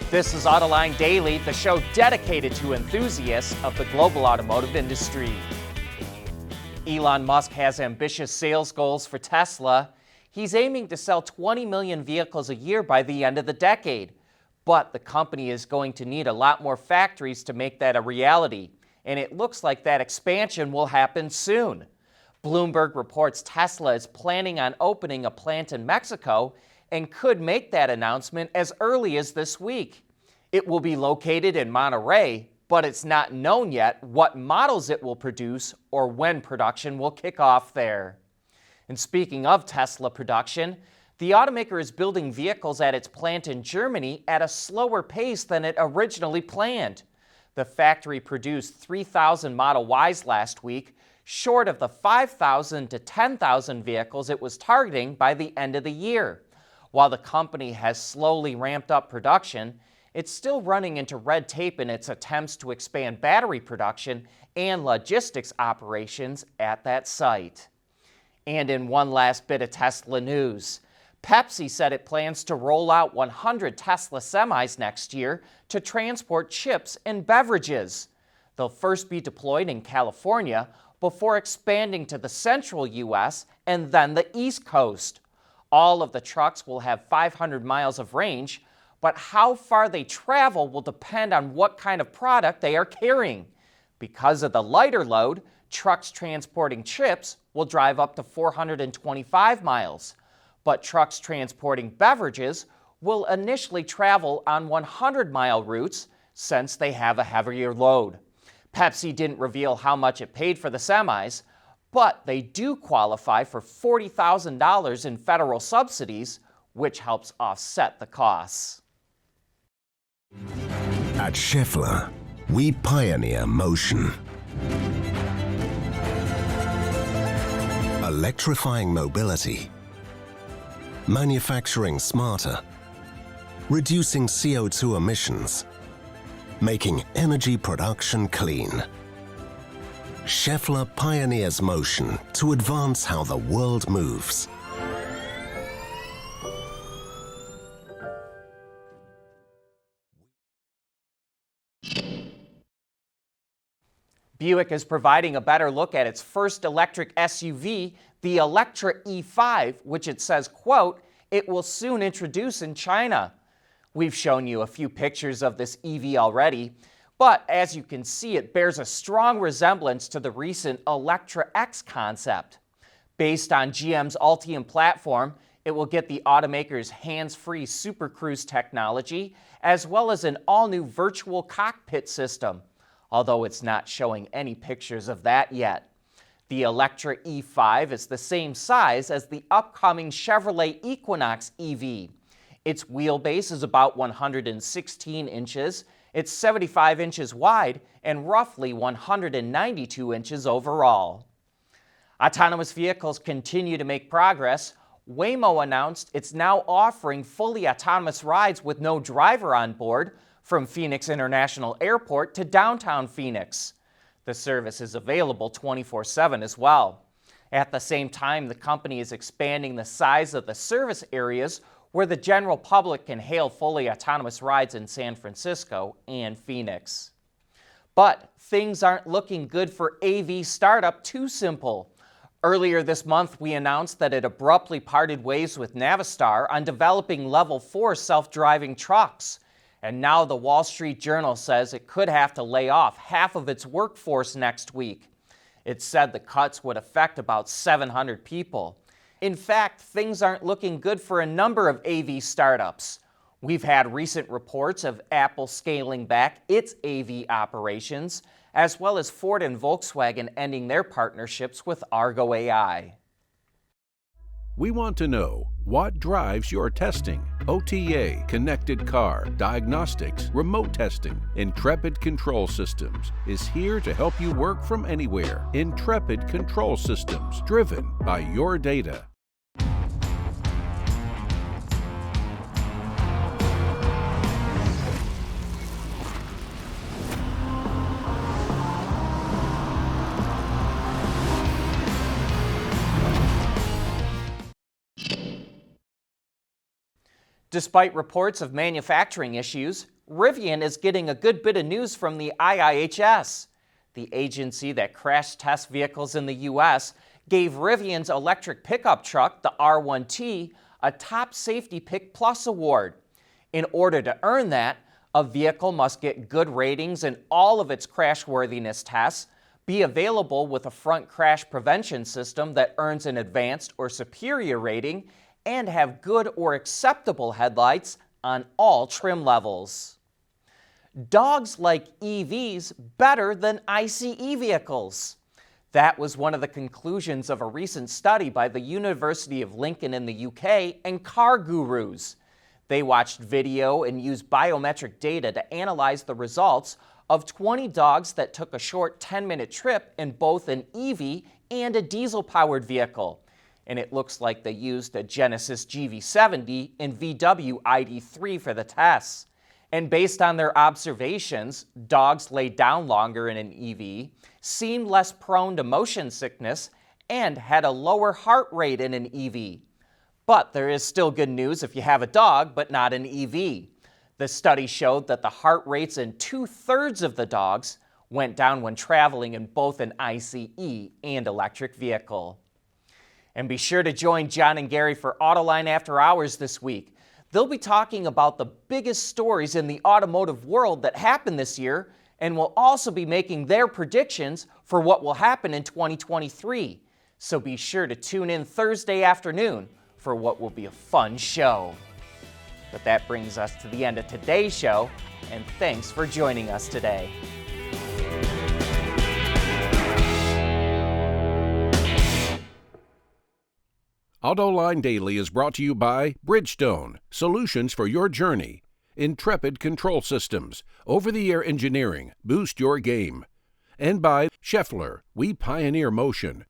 This is Autoline Daily, the show dedicated to enthusiasts of the global automotive industry. Elon Musk has ambitious sales goals for Tesla. He's aiming to sell 20 million vehicles a year by the end of the decade. But the company is going to need a lot more factories to make that a reality. And it looks like that expansion will happen soon. Bloomberg reports Tesla is planning on opening a plant in Mexico and could make that announcement as early as this week. It will be located in Monterey, but it's not known yet what models it will produce or when production will kick off there. And speaking of Tesla production, the automaker is building vehicles at its plant in Germany at a slower pace than it originally planned. The factory produced 3,000 Model Ys last week, short of the 5,000 to 10,000 vehicles it was targeting by the end of the year. While the company has slowly ramped up production, it's still running into red tape in its attempts to expand battery production and logistics operations at that site. And in one last bit of Tesla news, Pepsi said it plans to roll out 100 Tesla semis next year to transport chips and beverages. They'll first be deployed in California before expanding to the central U.S. and then the East Coast. All of the trucks will have 500 miles of range, but how far they travel will depend on what kind of product they are carrying. Because of the lighter load, trucks transporting chips will drive up to 425 miles, but trucks transporting beverages will initially travel on 100-mile routes since they have a heavier load. Pepsi didn't reveal how much it paid for the semis, but they do qualify for $40,000 in federal subsidies, which helps offset the costs. At Schaeffler, we pioneer motion. Electrifying mobility, manufacturing smarter, reducing CO2 emissions, making energy production clean. Schaeffler pioneers motion to advance how the world moves. Buick is providing a better look at its first electric SUV, the Electra-E5, which it says, quote, it will soon introduce in China. We've shown you a few pictures of this EV already, but as you can see, it bears a strong resemblance to the recent Electra-X concept. Based on GM's Ultium platform, it will get the automaker's hands-free Super Cruise technology, as well as an all-new virtual cockpit system, although it's not showing any pictures of that yet. The Electra-E5 is the same size as the upcoming Chevrolet Equinox EV. Its wheelbase is about 116 inches, it's 75 inches wide, and roughly 192 inches overall. Autonomous vehicles continue to make progress. Waymo announced it's now offering fully autonomous rides with no driver on board from Phoenix International Airport to downtown Phoenix. The service is available 24/7 as well. At the same time, the company is expanding the size of the service areas where the general public can hail fully autonomous rides in San Francisco and Phoenix. But things aren't looking good for AV startup TuSimple. Earlier this month, we announced that it abruptly parted ways with Navistar on developing Level 4 self-driving trucks. And now the Wall Street Journal says it could have to lay off half of its workforce next week. It said the cuts would affect about 700 people. In fact, things aren't looking good for a number of AV startups. We've had recent reports of Apple scaling back its AV operations, as well as Ford and Volkswagen ending their partnerships with Argo AI. We want to know what drives your testing. OTA, connected car, diagnostics, remote testing. Intrepid Control Systems is here to help you work from anywhere. Intrepid Control Systems, driven by your data. Despite reports of manufacturing issues, Rivian is getting a good bit of news from the IIHS. The agency that crash tests vehicles in the U.S. gave Rivian's electric pickup truck, the R1T, a Top Safety Pick Plus award. In order to earn that, a vehicle must get good ratings in all of its crashworthiness tests, be available with a front crash prevention system that earns an advanced or superior rating, and have good or acceptable headlights on all trim levels. Dogs like EVs better than ICE vehicles. That was one of the conclusions of a recent study by the University of Lincoln in the UK and Car Gurus. They watched video and used biometric data to analyze the results of 20 dogs that took a short 10-minute trip in both an EV and a diesel-powered vehicle. And it looks like they used a Genesis GV70 and VW ID3 for the tests. And based on their observations, dogs laid down longer in an EV, seemed less prone to motion sickness, and had a lower heart rate in an EV. But there is still good news if you have a dog, but not an EV. The study showed that the heart rates in 2/3 of the dogs went down when traveling in both an ICE and electric vehicle. And be sure to join John and Gary for Autoline After Hours this week. They'll be talking about the biggest stories in the automotive world that happened this year, and will also be making their predictions for what will happen in 2023. So be sure to tune in Thursday afternoon for what will be a fun show. But that brings us to the end of today's show, and thanks for joining us today. Autoline Daily is brought to you by Bridgestone, solutions for your journey. Intrepid Control Systems, over-the-air engineering, boost your game. And by Scheffler, we pioneer motion.